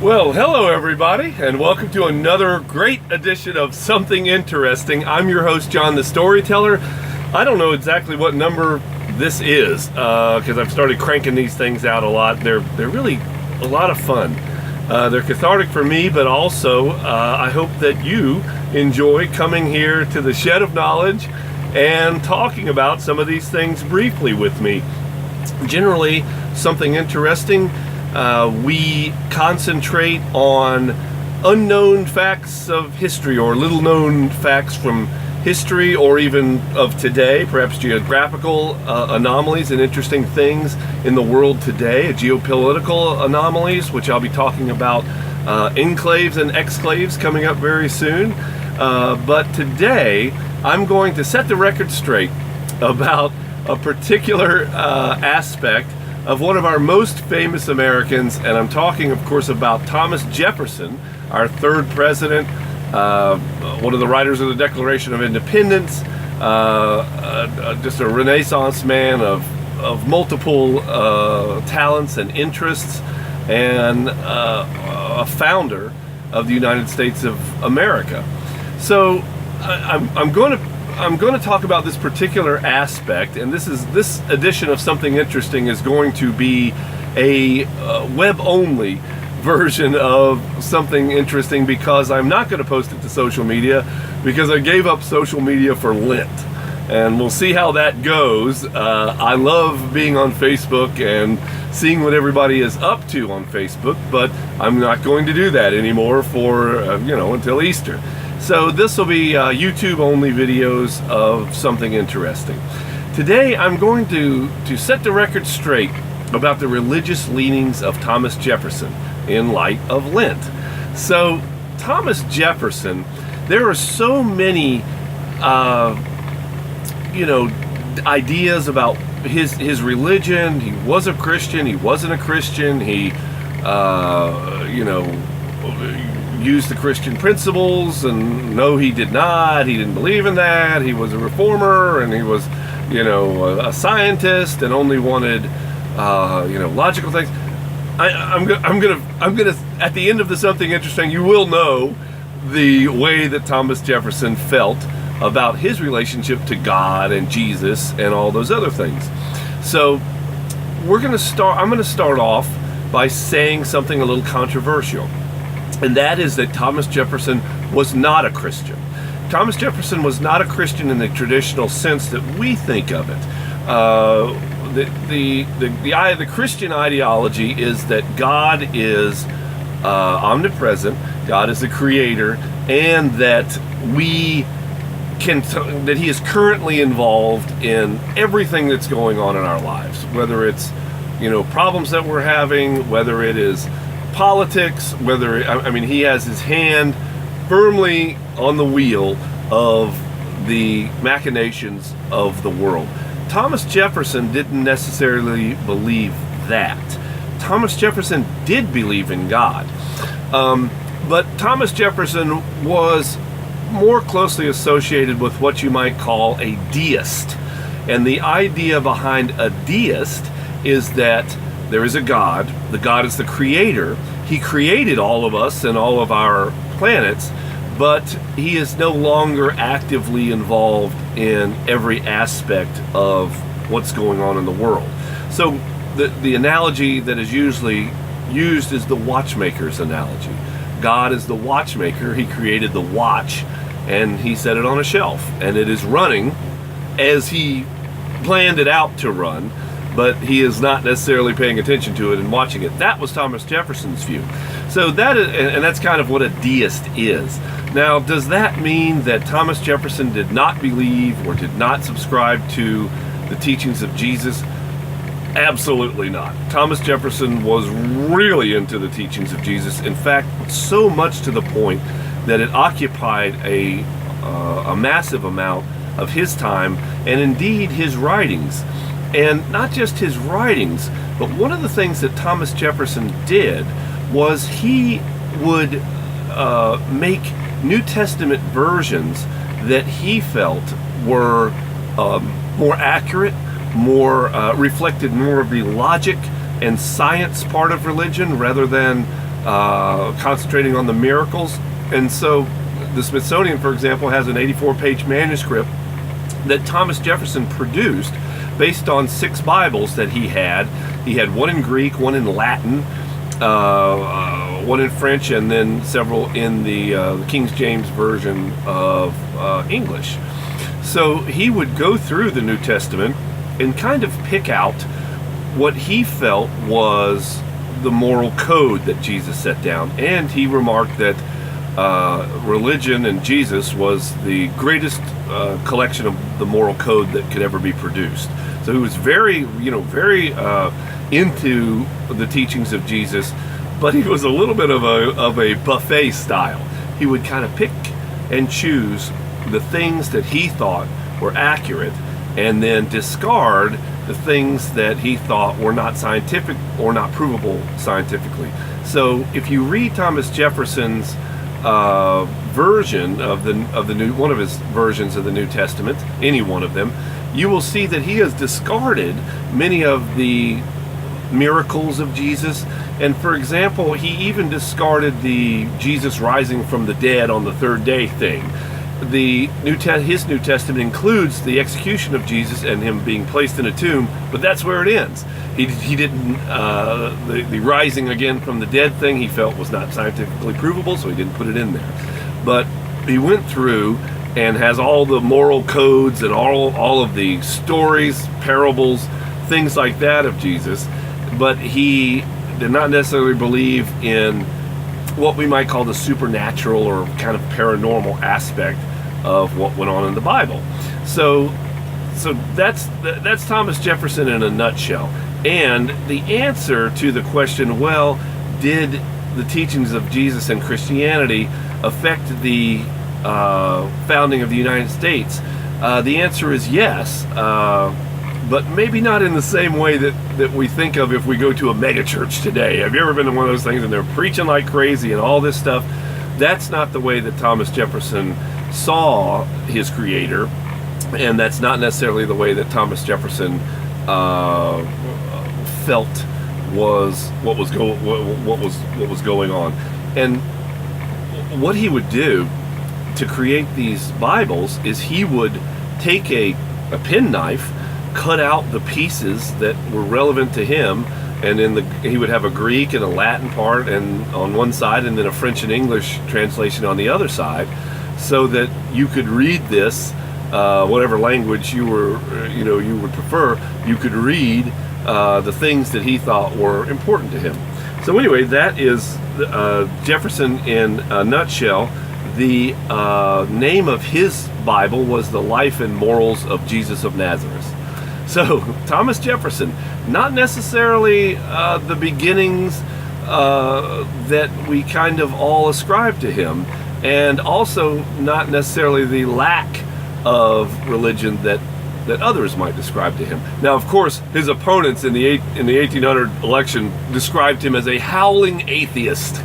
Well, hello everybody, and welcome to another great edition of Something Interesting. I'm your host, John the Storyteller. I don't know exactly what number this is, because I've started cranking these things out a lot. They're really a lot of fun. They're cathartic for me, but also I hope that you enjoy coming here to the Shed of Knowledge and talking about some of these things briefly with me. Generally, Something Interesting, we concentrate on unknown facts of history or little known facts from history or even of today, perhaps geographical anomalies and interesting things in the world today, geopolitical anomalies, which I'll be talking about, enclaves and exclaves coming up very soon. But today I'm going to set the record straight about a particular aspect of one of our most famous Americans, and I'm talking, of course, about Thomas Jefferson, our third president, one of the writers of the Declaration of Independence, just a Renaissance man of multiple talents and interests, and a founder of the United States of America. So I'm going to talk about this particular aspect, and this edition of Something Interesting is going to be a web-only version of Something Interesting, because I'm not going to post it to social media because I gave up social media for Lent, and we'll see how that goes. I love being on Facebook and seeing what everybody is up to on Facebook, but I'm not going to do that anymore for until Easter. So this will be YouTube only videos of Something Interesting. Today I'm going to set the record straight about the religious leanings of Thomas Jefferson in light of Lent. So Thomas Jefferson, there are so many ideas about his religion. He was a Christian, he wasn't a Christian, he used the Christian principles, and no, he did not. He didn't believe in that. He was a reformer, and he was, a scientist, and only wanted, logical things. I'm gonna. At the end of the Something Interesting, you will know the way that Thomas Jefferson felt about his relationship to God and Jesus and all those other things. So I'm gonna start off by saying something a little controversial. And that is that Thomas Jefferson was not a Christian. Thomas Jefferson was not a Christian in the traditional sense that we think of it. The Christian ideology is that God is omnipresent, God is the creator, and that that he is currently involved in everything that's going on in our lives, whether it's problems that we're having, whether it is politics, he has his hand firmly on the wheel of the machinations of the world. Thomas Jefferson didn't necessarily believe that. Thomas Jefferson did believe in God, but Thomas Jefferson was more closely associated with what you might call a deist. And the idea behind a deist is that there is a God. The God is the creator. He created all of us and all of our planets, but he is no longer actively involved in every aspect of what's going on in the world. So the analogy that is usually used is the watchmaker's analogy. God is the watchmaker. He created the watch, and he set it on a shelf, and it is running as he planned it out to run, but he is not necessarily paying attention to it and watching it. That was Thomas Jefferson's view. So that's kind of what a deist is. Now, does that mean that Thomas Jefferson did not believe or did not subscribe to the teachings of Jesus? Absolutely not. Thomas Jefferson was really into the teachings of Jesus. In fact, so much to the point that it occupied a massive amount of his time, and indeed his writings. And not just his writings, but one of the things that Thomas Jefferson did was he would make New Testament versions that he felt were more accurate, more reflected more of the logic and science part of religion rather than concentrating on the miracles. And so the Smithsonian, for example, has an 84-page manuscript that Thomas Jefferson produced based on 6 Bibles that he had. He had one in Greek, one in Latin, one in French, and then several in the King James Version of English. So he would go through the New Testament and kind of pick out what he felt was the moral code that Jesus set down. And he remarked that religion and Jesus was the greatest collection of the moral code that could ever be produced. So he was very into the teachings of Jesus, but he was a little bit of a buffet style. He would kind of pick and choose the things that he thought were accurate, and then discard the things that he thought were not scientific or not provable scientifically. So if you read Thomas Jefferson's version of the new, one of his versions of the New Testament, any one of them, you will see that he has discarded many of the miracles of Jesus. And for example, he even discarded the Jesus rising from the dead on the 3rd day thing. His New Testament includes the execution of Jesus and him being placed in a tomb, but that's where it ends. He didn't, the rising again from the dead thing he felt was not scientifically provable, so he didn't put it in there. But he went through and has all the moral codes and all of the stories, parables, things like that of Jesus, but he did not necessarily believe in what we might call the supernatural or kind of paranormal aspect of what went on in the Bible. So that's Thomas Jefferson in a nutshell. And the answer to the question, well, did the teachings of Jesus and Christianity affect the founding of the United States? The answer is yes, but maybe not in the same way that we think of if we go to a megachurch today. Have you ever been to one of those things and they're preaching like crazy and all this stuff? That's not the way that Thomas Jefferson saw his creator, and that's not necessarily the way that Thomas Jefferson felt was what was going on. And what he would do to create these Bibles is he would take a penknife, cut out the pieces that were relevant to him, and he would have a Greek and a Latin part and on one side, and then a French and English translation on the other side, so that you could read this, whatever language you would prefer. You could read the things that he thought were important to him. So anyway, that is Jefferson in a nutshell. The name of his Bible was The Life and Morals of Jesus of Nazareth. So Thomas Jefferson, not necessarily the beginnings that we kind of all ascribe to him, and also not necessarily the lack of religion that others might describe to him. Now, of course, his opponents in the 1800 election described him as a howling atheist.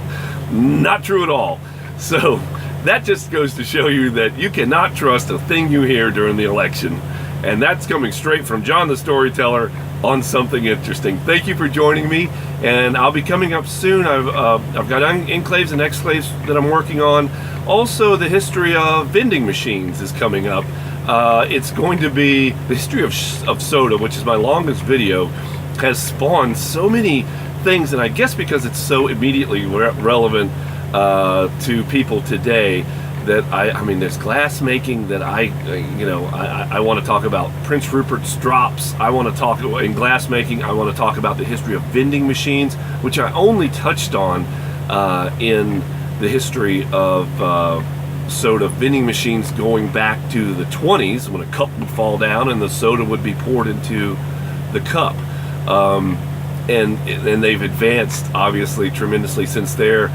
Not true at all. So that just goes to show you that you cannot trust a thing you hear during the election. And that's coming straight from John the Storyteller on Something Interesting. Thank you for joining me, and I'll be coming up soon. I've got enclaves and exclaves that I'm working on. Also, the history of vending machines is coming up. It's going to be the history of soda, which is my longest video, has spawned so many things, and I guess because it's so immediately relevant to people today, that I mean, there's glass making that I want to talk about. Prince Rupert's drops. I want to talk in glass making. I want to talk about the history of vending machines, which I only touched on in the history of soda vending machines going back to the 20s, when a cup would fall down and the soda would be poured into the cup. And they've advanced obviously tremendously since there.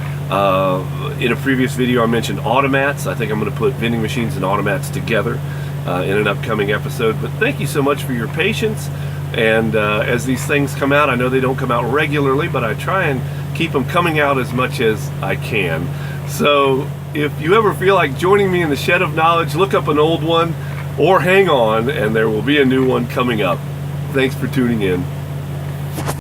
In a previous video I mentioned automats. I think I'm going to put vending machines and automats together in an upcoming episode. But thank you so much for your patience, and as these things come out, I know they don't come out regularly, but I try and keep them coming out as much as I can. So if you ever feel like joining me in the shed of knowledge, look up an old one or hang on, and there will be a new one coming up. Thanks for tuning in.